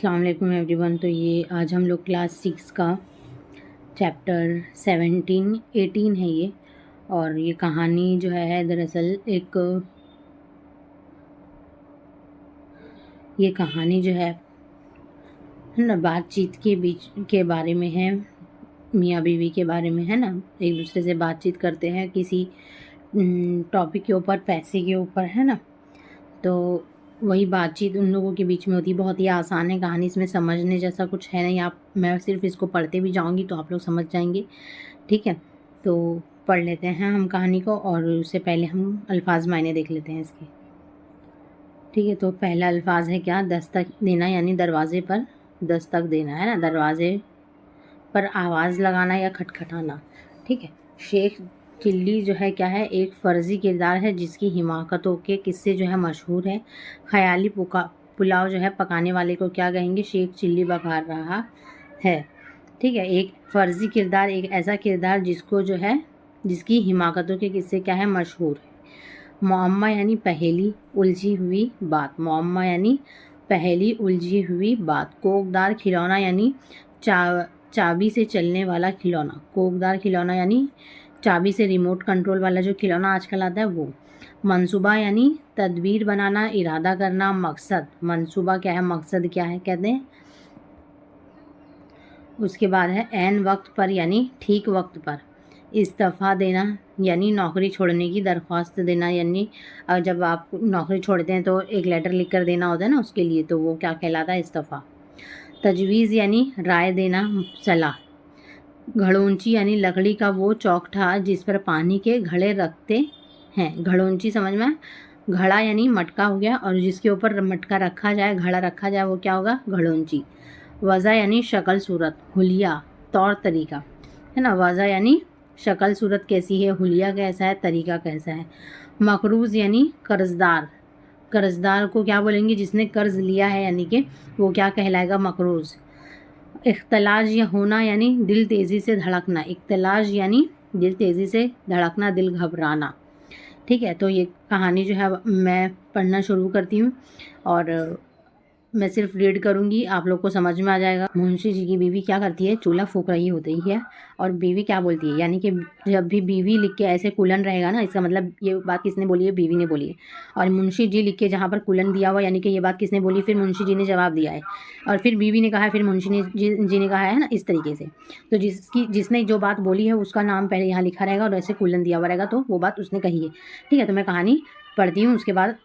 अस्सलाम वालेकुम एवरीवन। तो ये आज हम लोग क्लास 6 का चैप्टर 17-18 है ये। और ये कहानी जो है दरअसल ये कहानी जो है ना बातचीत के बीच के बारे में है, मियाँ बीवी के बारे में है ना। एक दूसरे से बातचीत करते हैं किसी टॉपिक के ऊपर, पैसे के ऊपर है ना। तो वही बातचीत उन लोगों के बीच में होती है। बहुत ही आसान है कहानी, इसमें समझने जैसा कुछ है नहीं। मैं सिर्फ इसको पढ़ते भी जाऊंगी तो आप लोग समझ जाएंगे, ठीक है। तो पढ़ लेते हैं हम कहानी को, और उससे पहले हम अल्फाज मायने देख लेते हैं इसके, ठीक है। तो पहला अल्फाज है क्या, दस्तक देना, यानी दरवाजे पर दस्तक देना है ना, दरवाजे पर आवाज़ लगाना या खटखटाना, ठीक है। शेख चिल्ली जो है क्या है, एक फ़र्ज़ी किरदार है जिसकी हिमाकतों के किस्से जो है मशहूर है। ख़याली पुलाव जो है पकाने वाले को क्या कहेंगे, शेख चिल्ली बघार रहा है, ठीक है। एक फ़र्ज़ी किरदार, एक ऐसा किरदार जिसको जो है जिसकी हिमाकतों के किस्से क्या है, मशहूर है। मुअम्मा यानी पहेली, उलझी हुई बात, मुअम्मा यानी पहेली, उलझी हुई बात। कोकदार खिलौना यानी चाबी से चलने वाला खिलौना, कोकदार खिलौना यानी चाबी से रिमोट कंट्रोल वाला जो खिलौना आजकल आता है वो। मंसूबा यानी तदबीर बनाना, इरादा करना, मकसद। मंसूबा क्या है, मकसद क्या है कहते हैं। उसके बाद है ऐन वक्त पर यानी ठीक वक्त पर। इस्तीफ़ा देना यानी नौकरी छोड़ने की दरख्वास्त देना, यानी जब आप नौकरी छोड़ते हैं तो एक लेटर लिख कर देना होता है ना, उसके लिए, तो वो क्या कहलाता है, इस्तीफ़ा। तजवीज़ यानी राय देना, सलाह। घड़ोंची यानी लकड़ी का वो चौखटा जिस पर पानी के घड़े रखते हैं, घड़ोंची समझ में। घड़ा यानी मटका हो गया, और जिसके ऊपर मटका रखा जाए, घड़ा रखा जाए, वो क्या होगा, घड़ोंची। वज़ा यानी शक्ल सूरत, हुलिया तौर तरीका है ना। वज़ा यानी शक्ल सूरत कैसी है, हुलिया कैसा है, तरीका कैसा है। मकरूज़ यानी कर्जदार, कर्जदार को क्या बोलेंगे, जिसने कर्ज लिया है, यानी कि वो क्या कहलाएगा, मकरूज़। इख्तलाज या होना यानी दिल तेज़ी से धड़कना, इख्तलाज यानी दिल तेज़ी से धड़कना, दिल घबराना, ठीक है। तो ये कहानी जो है मैं पढ़ना शुरू करती हूँ, और मैं सिर्फ रीड करूँगी, आप लोग को समझ में आ जाएगा। मुंशी जी की बीवी क्या करती है, चूल्हा फूंक रही होती है, और बीवी क्या बोलती है, यानी कि जब भी बीवी लिख के ऐसे कुलन रहेगा ना, इसका मतलब ये बात किसने बोली है, बीवी ने बोली है। और मुंशी जी लिख के जहाँ पर कुलन दिया हुआ, यानी कि ये बात किसने बोली, फिर मुंशी जी ने जवाब दिया है, और फिर बीवी ने कहा है, फिर मुंशी जी ने कहा है ना, इस तरीके से। तो जिसने जो बात बोली है उसका नाम पहले यहाँ लिखा रहेगा, और ऐसे कुलन दिया हुआ रहेगा, तो वो बात उसने कही है, ठीक है। तो मैं कहानी पढ़ती हूँ, उसके बाद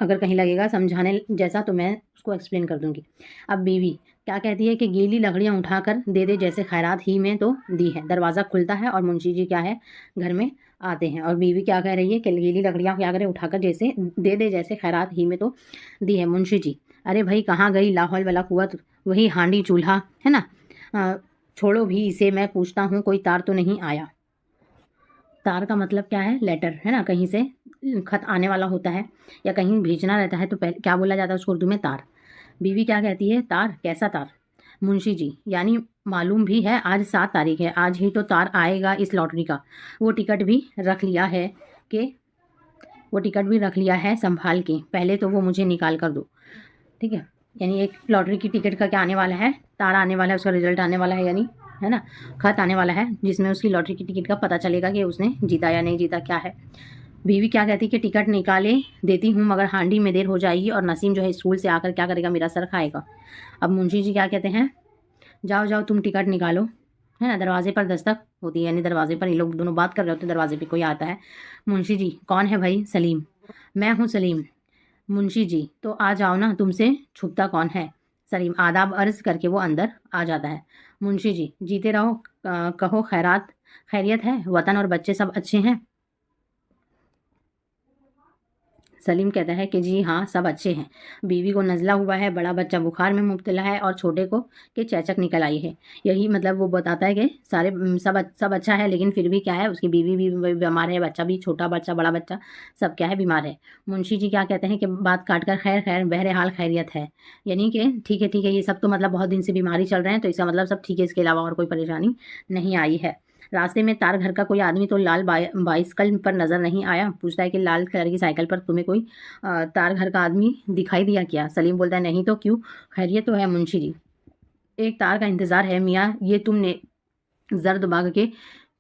अगर कहीं लगेगा समझाने जैसा तो मैं उसको एक्सप्लेन कर दूंगी। अब बीवी क्या कहती है कि गीली लकड़ियाँ उठाकर दे दे जैसे खैरात ही में तो दी है। दरवाज़ा खुलता है और मुंशी जी क्या है, घर में आते हैं, और बीवी क्या कह रही है कि गीली लकड़ियाँ क्या करें, उठाकर जैसे दे दे जैसे खैरात ही में तो दी है। मुंशी जी, अरे भाई कहाँ गई लाहौल वाला कुवत, वही हांडी चूल्हा है ना। छोड़ो भी इसे, मैं पूछता हूँ कोई तार तो नहीं आया। तार का मतलब क्या है, लेटर है ना, कहीं से खत आने वाला होता है या कहीं भेजना रहता है, तो पहले क्या बोला जाता है उसको उर्दू में, तार। बीवी क्या कहती है, तार, कैसा तार। मुंशी जी, यानी मालूम भी है आज 7 तारीख है, आज ही तो तार आएगा इस लॉटरी का। वो टिकट भी रख लिया है कि वो टिकट भी रख लिया है संभाल के, पहले तो वो मुझे निकाल कर दो, ठीक है। यानी एक लॉटरी की टिकट का क्या आने वाला है, तार आने वाला है, उसका रिजल्ट आने वाला है, यानी है ना, खत आने वाला है जिसमें उसकी लॉटरी की टिकट का पता चलेगा कि उसने जीता या नहीं जीता, क्या है। बीवी क्या कहती कि टिकट निकाले देती हूँ, मगर हांडी में देर हो जाएगी और नसीम जो है स्कूल से आकर क्या करेगा, मेरा सर खाएगा। अब मुंशी जी क्या कहते हैं, जाओ जाओ तुम टिकट निकालो, है ना। दरवाजे पर दस्तक होती है, यानी दरवाजे पर, ये लोग दोनों बात कर रहे होते हैं, दरवाजे पे कोई आता है। मुंशी जी, कौन है भाई, सलीम। मैं हूँ सलीम। मुंशी जी, तो आ जाओ ना, तुमसे छुपता कौन है। सलीम आदाब अर्ज करके वो अंदर आ जाता है। मुंशी जी, जीते रहो, कहो खैरियत है, वतन और बच्चे सब अच्छे हैं। सलीम कहता है कि जी हाँ, सब अच्छे हैं। बीवी को नज़ला हुआ है, बड़ा बच्चा बुखार में मुब्तला है, और छोटे को के चेचक निकल आई है। यही मतलब वो बताता है कि सारे सब अच्छा है, लेकिन फिर भी क्या है, उसकी बीवी भी बीमार है, बच्चा भी, छोटा बच्चा बड़ा बच्चा सब क्या है, बीमार है। मुंशी जी क्या कहते हैं कि बात काट कर, खैर खैर, बहरहाल खैरियत है, यानी कि ठीक है, ये सब तो मतलब बहुत दिन से बीमारी चल रहे हैं, तो इसका मतलब सब ठीक है, इसके अलावा और कोई परेशानी नहीं आई है। रास्ते में तार घर का कोई आदमी तो लाल बाइसिकल पर नज़र नहीं आया? पूछता है कि लाल कलर की साइकिल पर तुम्हें कोई तार घर का आदमी दिखाई दिया क्या? सलीम बोलता है नहीं तो क्यों, खैरियत तो है मुंशी जी। एक तार का इंतज़ार है मियाँ, ये तुमने जर्द बाग के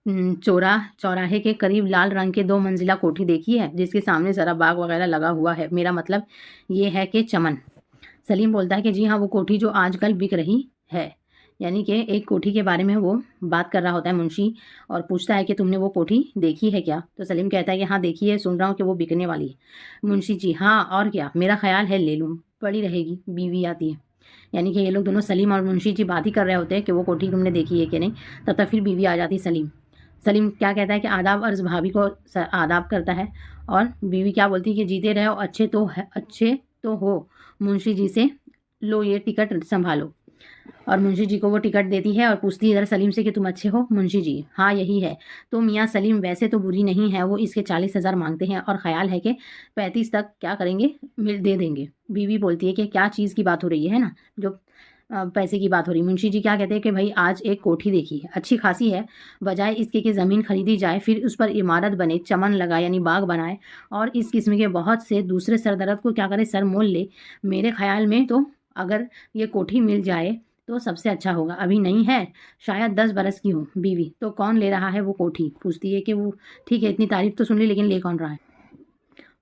चौराहे के करीब लाल रंग के 2 मंजिला कोठी देखी है, जिसके सामने ज़रा बाग वगैरह लगा हुआ है? मेरा मतलब ये है कि चमन। सलीम बोलता है कि जी हाँ, वो कोठी जो आजकल बिक रही है। यानी कि एक कोठी के बारे में वो बात कर रहा होता है मुंशी, और पूछता है कि तुमने वो कोठी देखी है क्या? तो सलीम कहता है कि हाँ देखी है, सुन रहा हूँ कि वो बिकने वाली है। मुंशी जी हाँ और क्या, मेरा ख्याल है ले लूँ, पड़ी रहेगी, बीवी आती है। यानी कि ये लोग दोनों सलीम और मुंशी जी बात ही कर रहे होते हैं कि वो कोठी तुमने देखी है कि नहीं। तब तक फिर बीवी आ जाती सलीम। सलीम क्या कहता है कि आदाब अर्ज़, भाभी को आदाब करता है, और बीवी क्या बोलती है कि जीते रहो, अच्छे तो हो। मुंशी जी से लो ये टिकट संभालो, और मुंशी जी को वो टिकट देती है और पूछती है इधर सलीम से कि तुम अच्छे हो? मुंशी जी हाँ यही है। तो मियाँ सलीम वैसे तो बुरी नहीं है, वो इसके 40,000 मांगते हैं और ख्याल है कि 35 तक क्या करेंगे, मिल दे देंगे। बीवी बोलती है कि क्या चीज़ की बात हो रही है ना, जो पैसे की बात हो रही। मुंशी जी क्या कहते हैं कि भाई आज एक कोठी देखी है, अच्छी खासी है, बजाय इसके कि ज़मीन खरीदी जाए फिर उस पर इमारत बने, चमन लगाए यानी बाग बनाए, और इस किस्म के बहुत से दूसरे सरदर्द को क्या करे, सर मोल ले। मेरे ख्याल में तो अगर ये कोठी मिल जाए तो सबसे अच्छा होगा। अभी नहीं है, शायद 10 बरस की हो। बीवी तो कौन ले रहा है वो कोठी? पूछती है कि वो ठीक है, इतनी तारीफ तो सुन ली, लेकिन ले कौन रहा है?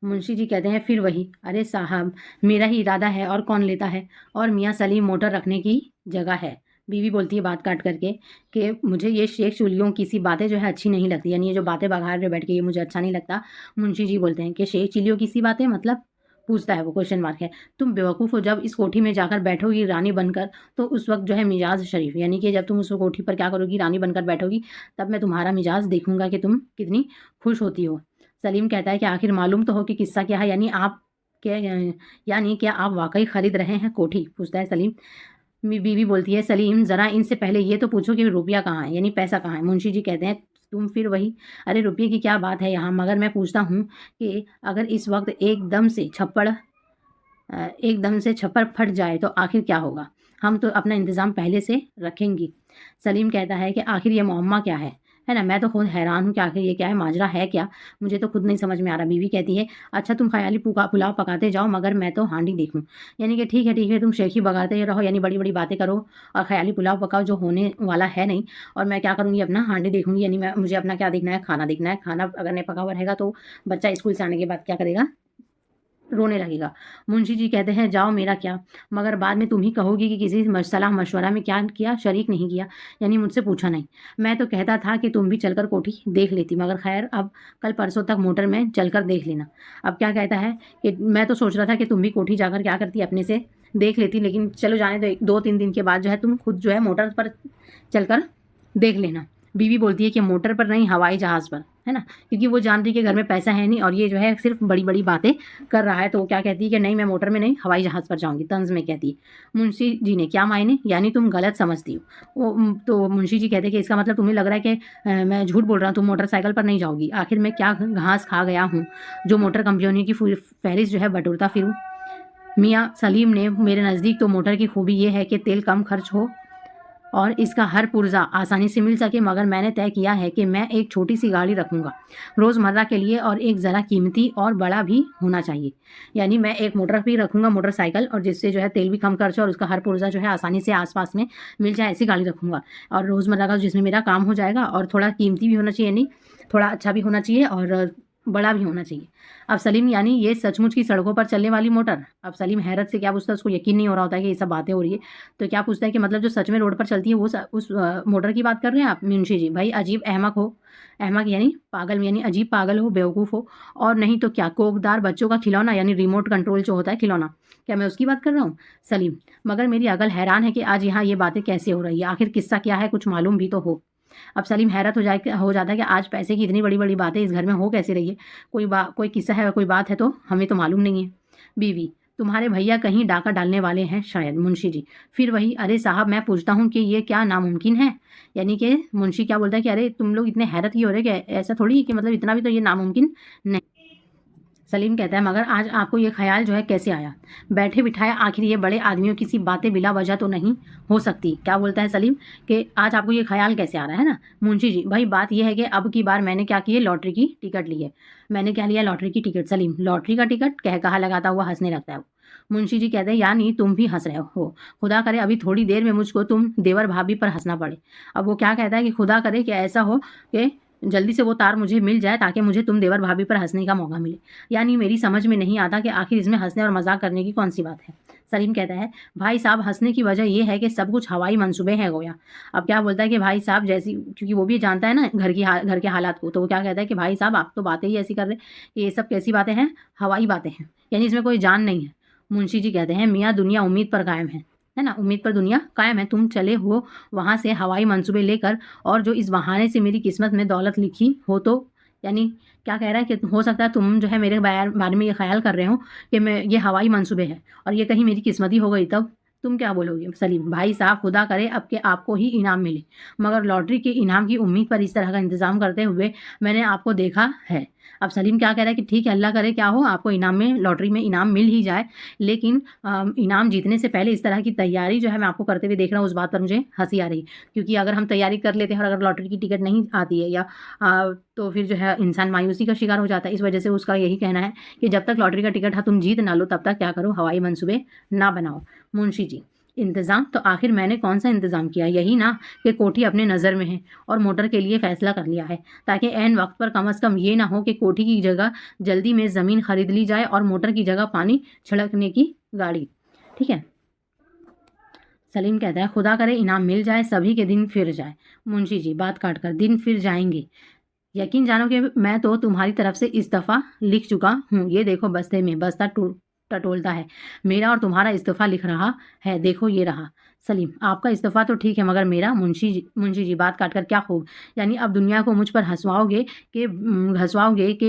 मुंशी जी कहते हैं फिर वही, अरे साहब मेरा ही इरादा है और कौन लेता है, और मियाँ सलीम मोटर रखने की जगह है। बीवी बोलती है बात काट करके कि मुझे ये शेख चुलियों की सी बातें जो है अच्छी नहीं लगती, यानी ये जो बातें बघार पे बैठ के ये मुझे अच्छा नहीं लगता। मुंशी जी बोलते हैं कि शेख चिलियों की सी बातें मतलब? पूछता है वो, क्वेश्चन मार्क है। तुम बेवकूफ़ हो, जब इस कोठी में जाकर बैठोगी रानी बनकर तो उस वक्त जो है मिजाज शरीफ, यानी कि जब तुम उस कोठी पर क्या करोगी, रानी बनकर बैठोगी, तब मैं तुम्हारा मिजाज देखूंगा कि तुम कितनी खुश होती हो। सलीम कहता है कि आखिर मालूम तो हो कि किस्सा क्या है, यानी क्या आप वाकई खरीद रहे हैं कोठी? पूछता है सलीम। बीवी बोलती है सलीम ज़रा इनसे पहले ये तो पूछो कि रुपया कहाँ है, यानी पैसा कहाँ है? मुंशी जी कहते हैं तुम फिर वही, अरे रुपये की क्या बात है यहाँ, मगर मैं पूछता हूँ कि अगर इस वक्त एकदम से छप्पड़ फट जाए तो आखिर क्या होगा? हम तो अपना इंतज़ाम पहले से रखेंगी। सलीम कहता है कि आखिर ये मुअम्मा क्या है ना? मैं तो खुद हैरान हूँ कि आखिर ये क्या है, माजरा है क्या? मुझे तो खुद नहीं समझ में आ रहा। बीवी कहती है अच्छा तुम ख़याली पुलाव पकाते जाओ, मगर मैं तो हांडी देखूँ। यानी कि ठीक है, तुम शेखी बगाते रहो, यानी बड़ी-बड़ी बातें करो और ख़याली पुलाव पकाओ जो होने वाला है नहीं, और मैं क्या करूँगी, अपना हांडी देखूँगी। यानी मुझे अपना क्या देखना है, खाना देखना है। खाना अगर नहीं पका हुआ रहेगा तो बच्चा स्कूल से आने के बाद क्या करेगा, रोने लगेगा। मुंशी जी कहते हैं जाओ मेरा क्या, मगर बाद में तुम ही कहोगी कि किसी सलाह मशवरा में क्या किया, शरीक नहीं किया, यानी मुझसे पूछा नहीं। मैं तो कहता था कि तुम भी चलकर कोठी देख लेती, मगर खैर अब कल परसों तक मोटर में चलकर देख लेना। अब क्या कहता है कि मैं तो सोच रहा था कि तुम भी कोठी जाकर क्या करती, अपने से देख लेती, लेकिन चलो जाने दो, 2-3 दिन के बाद जो है तुम खुद जो है मोटर पर चलकर देख लेना। बीवी बोलती है कि मोटर पर नहीं, हवाई जहाज़ पर, है ना? क्योंकि वो जानती है कि घर में पैसा है नहीं और ये जो है सिर्फ बड़ी-बड़ी बातें कर रहा है, तो वो क्या कहती है कि नहीं मैं मोटर में नहीं, हवाई जहाज़ पर जाऊँगी, तंज़ में कहती है। मुंशी जी ने क्या मायने, यानी तुम गलत समझती हो। तो मुंशी जी कहते हैं कि इसका मतलब तुम्हें लग रहा है कि मैं झूठ बोल रहा हूँ, तुम मोटरसाइकिल पर नहीं जाओगी। आखिर मैं क्या घास खा गया हूँ जो मोटर कंपनियों की फ़हरिस्त जो है बटोरता फिरूँ? मियाँ सलीम ने मेरे नज़दीक तो मोटर की खूबी ये है कि तेल कम खर्च हो और इसका हर पुर्जा आसानी से मिल सके, मगर मैंने तय किया है कि मैं एक छोटी सी गाड़ी रखूँगा रोज़मर्रा के लिए, और एक ज़रा कीमती और बड़ा भी होना चाहिए। यानी मैं एक मोटर भी रखूँगा, मोटरसाइकिल, और जिससे जो है तेल भी कम खर्च हो और उसका हर पुर्जा जो है आसानी से आस-पास में मिल जाए, ऐसी गाड़ी रखूँगा। और रोज़मर्रा का जिसमें मेरा काम हो जाएगा, और थोड़ा कीमती भी होना चाहिए, नहीं थोड़ा अच्छा भी होना चाहिए और बड़ा भी होना चाहिए। अब सलीम यानी ये सचमुच की सड़कों पर चलने वाली मोटर? अब सलीम हैरत से क्या पूछता है, उसको यकीन नहीं हो रहा होता है कि ये सब बातें हो रही है। तो क्या पूछता है कि मतलब जो सच में रोड पर चलती है वो उस मोटर की बात कर रहे हैं आप? मुंशी जी भाई अजीब अहमक यानी पागल, यानी अजीब पागल हो, बेवकूफ़ हो, और नहीं तो क्या कोकदार बच्चों का खिलौना, यानी रिमोट कंट्रोल जो होता है खिलौना, क्या मैं उसकी बात कर रहा हूँ? सलीम मगर मेरी अकल हैरान है कि आज यहाँ ये बातें कैसे हो रही है, आखिर किस्सा क्या है, कुछ मालूम भी तो हो। अब सलीम हैरत हो जाता है कि आज पैसे की इतनी बड़ी-बड़ी बातें इस घर में हो कैसे रही है? कोई किस्सा है, कोई बात है तो हमें तो मालूम नहीं है। बीवी तुम्हारे भैया कहीं डाका डालने वाले हैं शायद। मुंशी जी फिर वही, अरे साहब मैं पूछता हूँ कि ये क्या नामुमकिन है? यानी कि मुंशी क्या बोलता है कि अरे तुम लोग इतने हैरत ही हो रहे कि ऐसा थोड़ी है कि मतलब इतना भी तो ये नामुमकिन नहीं। सलीम कहता है मगर आज आपको ये ख्याल जो है कैसे आया? बैठे बिठाए आखिर ये बड़े आदमियों की सी बातें बिला वजह तो नहीं हो सकती। क्या बोलता है सलीम कि आज आपको ये ख्याल कैसे आ रहा है ना? मुंशी जी भाई बात ये है कि अब की बार मैंने क्या किए, लॉटरी की टिकट ली है। मैंने क्या लिया? लॉटरी की टिकट। सलीम लॉटरी का टिकट? कह कहा लगाता हुआ हंसने लगता है वो। मुंशी जी कहते हैं यानी तुम भी हंस रहे हो? खुदा करे अभी थोड़ी देर में मुझको तुम देवर भाभी पर हंसना पड़े। अब वो क्या कहता है कि खुदा करे कि ऐसा हो कि जल्दी से वो तार मुझे मिल जाए ताकि मुझे तुम देवर भाभी पर हंसने का मौका मिले। यानी मेरी समझ में नहीं आता कि आखिर इसमें हंसने और मजाक करने की कौन सी बात है। सलीम कहता है भाई साहब हंसने की वजह यह है कि सब कुछ हवाई मंसूबे हैं गोया। अब क्या बोलता है कि भाई साहब जैसी, क्योंकि वो भी जानता है ना घर के हालात को, तो वो क्या कहता है कि भाई साहब आप तो बातें ही ऐसी कर रहे कि ये सब कैसी बातें हैं, हवाई बातें हैं, यानी इसमें कोई जान नहीं है। मुंशी जी कहते हैं मियाँ दुनिया उम्मीद पर कायम है ना, उम्मीद पर दुनिया कायम है। तुम चले हो वहाँ से हवाई मंसूबे लेकर, और जो इस बहाने से मेरी किस्मत में दौलत लिखी हो तो, यानी क्या कह रहा है कि हो सकता है तुम जो है मेरे बारे में ये ख्याल कर रहे हो कि मैं ये हवाई मंसूबे है और ये कहीं मेरी किस्मत ही हो गई, तब तुम क्या बोलोगे? सलीम भाई साहब खुदा करे अब के आपको ही इनाम मिले, मगर लॉटरी के इनाम की उम्मीद पर इस तरह का इंतजाम करते हुए मैंने आपको देखा है। अब सलीम क्या कह रहा है कि ठीक है अल्लाह करे क्या हो आपको इनाम में, लॉटरी में इनाम मिल ही जाए, लेकिन इनाम जीतने से पहले इस तरह की तैयारी जो है मैं आपको करते हुए देख रहा हूँ, उस बात पर मुझे हंसी आ रही। क्योंकि अगर हम तैयारी कर लेते हैं और अगर लॉटरी की टिकट नहीं आती है या तो फिर जो है इंसान मायूसी का शिकार हो जाता है। इस वजह से उसका यही कहना है कि जब तक लॉटरी का टिकट तुम जीत ना लो तब तक क्या करो, हवाई मंसूबे ना बनाओ। मुंशी जी इंतज़ाम तो आखिर मैंने कौन सा इंतज़ाम किया, यही ना कि कोठी अपने नज़र में है और मोटर के लिए फ़ैसला कर लिया है, ताकि ऐन वक्त पर कम से कम ये ना हो कि कोठी की जगह जल्दी में ज़मीन खरीद ली जाए और मोटर की जगह पानी छिड़कने की गाड़ी। ठीक है। सलीम कहता है खुदा करे इनाम मिल जाए, सभी के दिन फिर जाए। मुंशी जी बात काट कर दिन फिर जाएंगे, यकीन जानो कि मैं तो तुम्हारी तरफ से इस्तीफ़ा लिख चुका हूँ। ये देखो बस्ते में बस्ता टटोलता है, मेरा और तुम्हारा इस्तीफ़ा लिख रहा है, देखो ये रहा। सलीम आपका इस्तीफ़ा तो ठीक है मगर मेरा? मुंशी जी बात काट कर क्या खूब, यानी अब दुनिया को मुझ पर घसवाओगे कि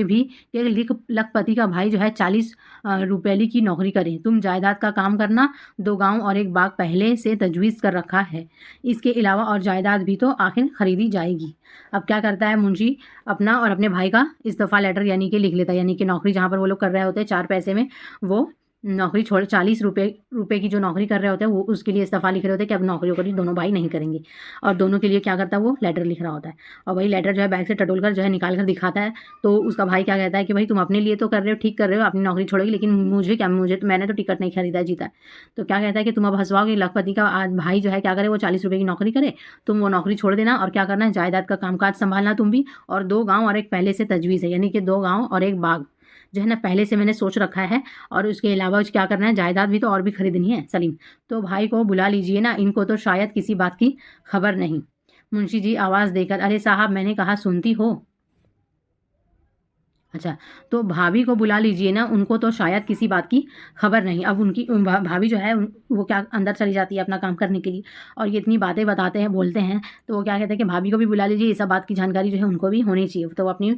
भी कि लखपति का भाई जो है 40 रुपये की नौकरी करे, तुम जायदाद का काम करना, 2 गांव और 1 बाग पहले से तजवीज़ कर रखा है, इसके अलावा और जायदाद भी तो आखिर खरीदी जाएगी। अब क्या करता है मुंशी, अपना और अपने भाई का इस्तीफ़ा लेटर यानी कि लिख लेता है, यानी कि नौकरी जहाँ पर वो लोग कर रहे होते हैं 4 पैसे में, वो नौकरी छोड़ 40 रुपए की जो नौकरी कर रहे होते हैं वो उसके लिए इस्तीफ़ा लिख रहे होते हैं कि अब नौकरी वोकरी दोनों भाई नहीं करेंगे। और दोनों के लिए क्या करता है वो लेटर लिख रहा होता है, और वही लेटर जो है बैग से टटोल कर जो है निकाल कर दिखाता है। तो उसका भाई क्या कहता है कि भाई तुम अपने लिए तो कर रहे हो, ठीक कर रहे हो, अपनी नौकरी छोड़ोगी, लेकिन मुझे क्या, मुझे तो मैंने तो टिकट नहीं खरीदा जीता है। तो क्या कहता है कि तुम अब हंसवाओगे, लखपति का भाई जो है क्या करे, वो 40 रुपये की नौकरी करे, तुम वो नौकरी छोड़ देना और क्या करना है, जायदाद का कामकाज संभालना तुम भी, और 2 गाँव और 1 पहले से तजवीज़ है, यानी कि 2 गाँव और 1 बाग जो है ना पहले से मैंने सोच रखा है, और उसके अलावा क्या करना है, जायदाद भी तो और भी खरीदनी है। सलीम तो भाई को बुला लीजिए ना, इनको तो शायद किसी बात की खबर नहीं। मुंशी जी आवाज़ देकर अरे साहब मैंने कहा सुनती हो? अच्छा, तो भाभी को बुला लीजिए ना, उनको तो शायद किसी बात की खबर नहीं। अब उनकी भाभी जो है वो क्या अंदर चली जाती है अपना काम करने के लिए, और ये इतनी बातें बताते हैं बोलते हैं, तो वो क्या कहते हैं कि भाभी को भी बुला लीजिए, ये सब बात की जानकारी जो है उनको भी होनी चाहिए। तो वो अपनी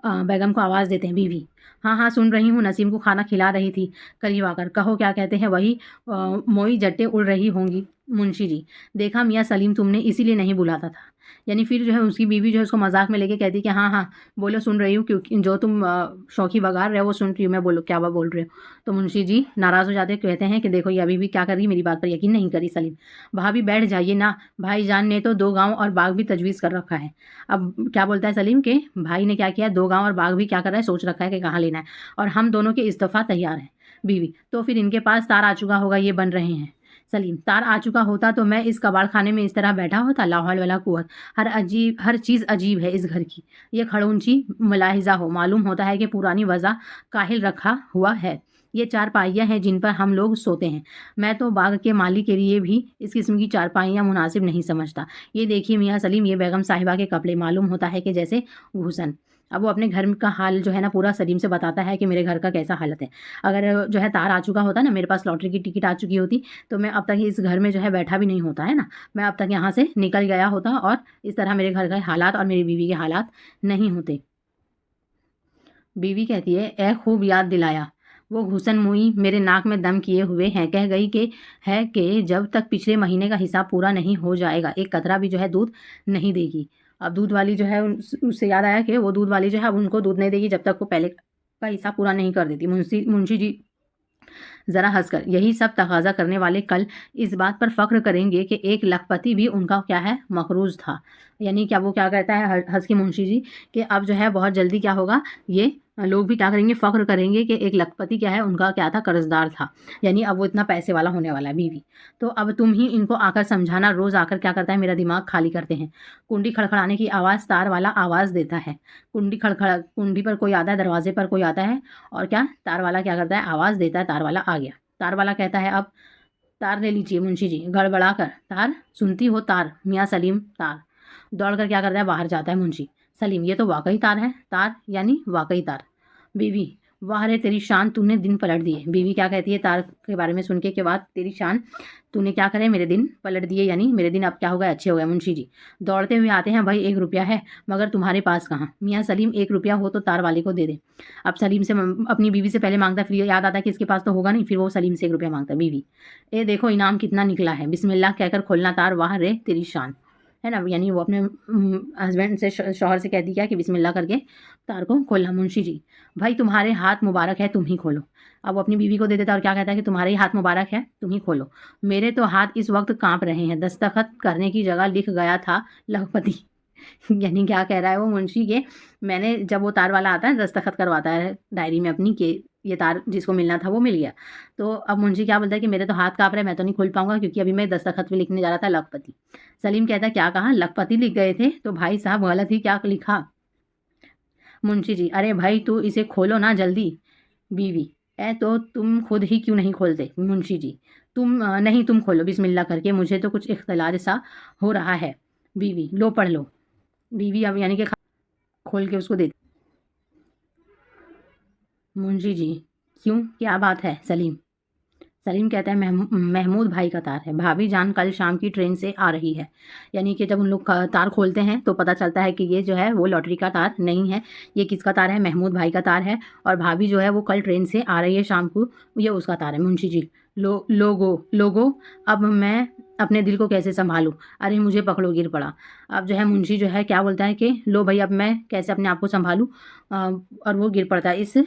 बेगम को आवाज़ देते हैं, बीवी हाँ हाँ सुन रही हूँ, नसीम को खाना खिला रही थी, करीब आकर कहो क्या कहते हैं, वही मोई जट्टे उड़ रही होंगी। मुंशी जी देखा मियाँ सलीम तुमने इसीलिए नहीं बुलाता था, यानी फिर जो है उसकी बीवी जो है उसको मजाक में लेके कहती कि हाँ हाँ बोलो सुन रही हूँ, क्योंकि जो तुम शौकी बगार रहे हो वो सुन रही हूँ मैं, बोलो क्या बोल रहे हो। तो मुंशी जी नाराज़ हो जाते कहते हैं कि देखो ये अभी भी क्या कर रही, मेरी बात पर यकीन नहीं करी। सलीम भाभी बैठ जाइए ना, भाईजान ने तो 2 गांव और बाग भी तजवीज़ कर रखा है। अब क्या बोलता है सलीम के भाई ने क्या किया, 2 गांव और बाग भी क्या कर रहा है, सोच रखा है कि कहाँ लेना है, और हम दोनों के इस्तीफ़ा तैयार है। बीवी तो फिर इनके पास तार आ चुका होगा, ये बन रहे हैं। सलीम तार आ चुका होता तो मैं इस कबाड़ खाने में इस तरह बैठा होता, लाहौल वाला कुंवर, हर चीज़ अजीब है इस घर की, ये खड़ूंची मुलाहिजा हो, मालूम होता है कि पुरानी वजह काहिल रखा हुआ है। ये 4 पाइयाँ हैं जिन पर हम लोग सोते हैं, मैं तो बाग के माली के लिए भी इस किस्म की 4 पाइयाँ मुनासिब नहीं समझता। ये देखिए मियाँ सलीम, ये बेगम साहिबा के कपड़े, मालूम होता है कि जैसे घुसन। अब वो अपने घर का हाल जो है ना पूरा सलीम से बताता है कि मेरे घर का कैसा हालत है। अगर जो है तार आ चुका होता ना, मेरे पास लॉटरी की टिकट आ चुकी होती, तो मैं अब तक इस घर में जो है बैठा भी नहीं होता है ना, मैं अब तक यहाँ से निकल गया होता, और इस तरह मेरे घर के हालात और मेरी बीवी के हालात नहीं होते। बीवी कहती है ए खूब याद दिलाया, वो घुसन मुई मेरे नाक में दम किए हुए हैं, कह गई कि जब तक पिछले महीने का हिसाब पूरा नहीं हो जाएगा एक कतरा भी जो है दूध नहीं देगी। अब दूध वाली जो है उससे याद आया कि वो दूध वाली जो है अब उनको दूध नहीं देगी जब तक वो पहले का हिसाब पूरा नहीं कर देती। मुंशी जी ज़रा हंसकर, यही सब तकाजा करने वाले कल इस बात पर फ़ख्र करेंगे कि एक लखपति भी उनका क्या है, मकरूज़ था। यानी क्या वो क्या कहता है हंस के मुंशी जी कि अब जो है बहुत जल्दी क्या होगा, ये लोग भी क्या करेंगे, फ़ख्र करेंगे कि एक लखपति क्या है, उनका क्या था, कर्ज़दार था। यानी अब वो इतना पैसे वाला होने वाला है, बीवी। तो अब तुम ही इनको आकर समझाना, रोज़ आकर क्या करता है, मेरा दिमाग खाली करते हैं। कुंडी खड़खड़ाने की आवाज़ तार वाला आवाज़ देता है। कुंडी पर कोई आता है, दरवाजे पर कोई आता है, और क्या तार वाला क्या करता है, आवाज़ देता है, तार वाला आ गया। तार वाला कहता है, अब तार ले लीजिए मुंशी जी, गड़बड़ा कर। तार सुनती हो, तार, मियाँ सलीम तार। दौड़ कर क्या करता है, बाहर जाता है मुंशी। सलीम, ये तो वाकई तार है। तार यानी वाकई तार। बीवी, वाह रे तेरी शान, तूने दिन पलट दिए। बीवी क्या कहती है तार के बारे में सुन के बाद, तेरी शान, तूने क्या करे, मेरे दिन पलट दिए, यानी मेरे दिन अब क्या हो गए, अच्छे हो गए। मुंशी जी दौड़ते हुए आते हैं, भाई 1 रुपया है मगर तुम्हारे पास कहाँ। मियाँ सलीम, 1 रुपया हो तो तार वाले को दे दे। अब सलीम से अपनी बीवी से पहले मांगता है, फिर याद आता है कि इसके पास तो होगा नहीं, फिर वो सलीम से 1 रुपया मांगता है। बीवी, ए देखो इनाम कितना निकला है, बिस्मिल्लाह कहकर खोलना तार, वाह रे तेरी शान, है ना। यानी वो अपने हस्बैंड से, शौहर से कहती क्या कि बिस्मिल्लाह करके तार को खोलना। मुंशी जी, भाई तुम्हारे हाथ मुबारक है, तुम ही खोलो। अब वो अपनी बीवी को दे देता और क्या कहता है कि तुम्हारे ही हाथ मुबारक है, तुम ही खोलो। मेरे तो हाथ इस वक्त कांप रहे हैं, दस्तखत करने की जगह लिख गया था लखपति। यानी क्या कह रहा है वो मुंशी के, मैंने जब वो तार वाला आता है दस्तखत करवाता है डायरी में अपनी कि ये तार जिसको मिलना था वो मिल गया। तो अब मुंशी क्या बोलता है कि मेरे तो हाथ कांप रहे हैं, मैं तो नहीं खोल पाऊंगा क्योंकि अभी मैं दस्तखत भी लिखने जा रहा था लखपति। सलीम कहता है, क्या कहा, लखपति लिख गए थे? तो भाई साहब गलत ही क्या लिखा। मुंशी जी, अरे भाई तू इसे खोलो ना जल्दी। बीवी, तो तुम खुद ही क्यों नहीं खोलते। मुंशी जी, तुम नहीं, तुम खोलो बिस्मिल्लाह करके, मुझे तो कुछ इख्तलाज सा हो रहा है। बीवी, लो पढ़ लो। बीवी अब यानी कि खोल के उसको दे। मुंशी जी, क्यों, क्या बात है। सलीम, सलीम कहता है, महमूद भाई का तार है, भाभी जान कल शाम की ट्रेन से आ रही है। यानी कि जब उन लोग तार खोलते हैं तो पता चलता है कि ये जो है वो लॉटरी का तार नहीं है, ये किसका तार है, महमूद भाई का तार है। और भाभी जो है वो कल ट्रेन से आ रही है शाम को, ये उसका तार है। मुंशी जी, लोगो, अब मैं अपने दिल को कैसे संभालूं, अरे मुझे पकड़ो, गिर पड़ा। अब जो है मुंशी जो है क्या बोलता है कि लो भाई अब मैं कैसे अपने आप को संभालूं, और वो गिर पड़ता है इस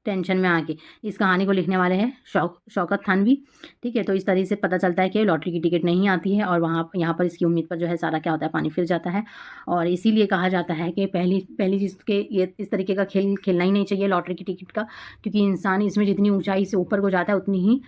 टेंशन में आके। इस कहानी को लिखने वाले हैं शौकत थानवी। ठीक है, तो इस तरीके से पता चलता है कि लॉटरी की टिकट नहीं आती है और वहाँ यहाँ पर इसकी उम्मीद पर जो है सारा क्या होता है, पानी फिर जाता है। और इसीलिए कहा जाता है कि पहली पहली चीज़ के ये इस तरीके का खेल खेलना ही नहीं चाहिए लॉटरी की टिकट का, क्योंकि इंसान इसमें जितनी ऊंचाई से ऊपर को जाता है उतनी ही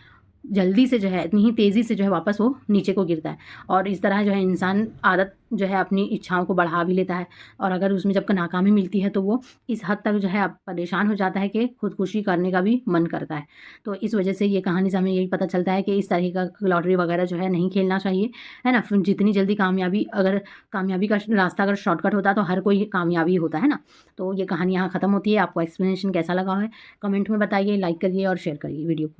जल्दी से जो है, इतनी ही तेज़ी से जो है वापस वो नीचे को गिरता है। और इस तरह जो है इंसान आदत जो है अपनी इच्छाओं को बढ़ा भी लेता है, और अगर उसमें जब नाकामी मिलती है तो वो इस हद तक जो है परेशान हो जाता है कि खुदकुशी करने का भी मन करता है। तो इस वजह से ये कहानी से हमें यही पता चलता है कि इस तरह का लॉटरी वगैरह जो है नहीं खेलना चाहिए, है ना। फिर जितनी जल्दी कामयाबी, अगर कामयाबी का रास्ता अगर शॉर्टकट होता तो हर कोई कामयाबी होता है ना। तो ये कहानी यहाँ ख़त्म होती है। आपको एक्सप्लेनेशन कैसा लगा है कमेंट में बताइए, लाइक करिए और शेयर करिए वीडियो को।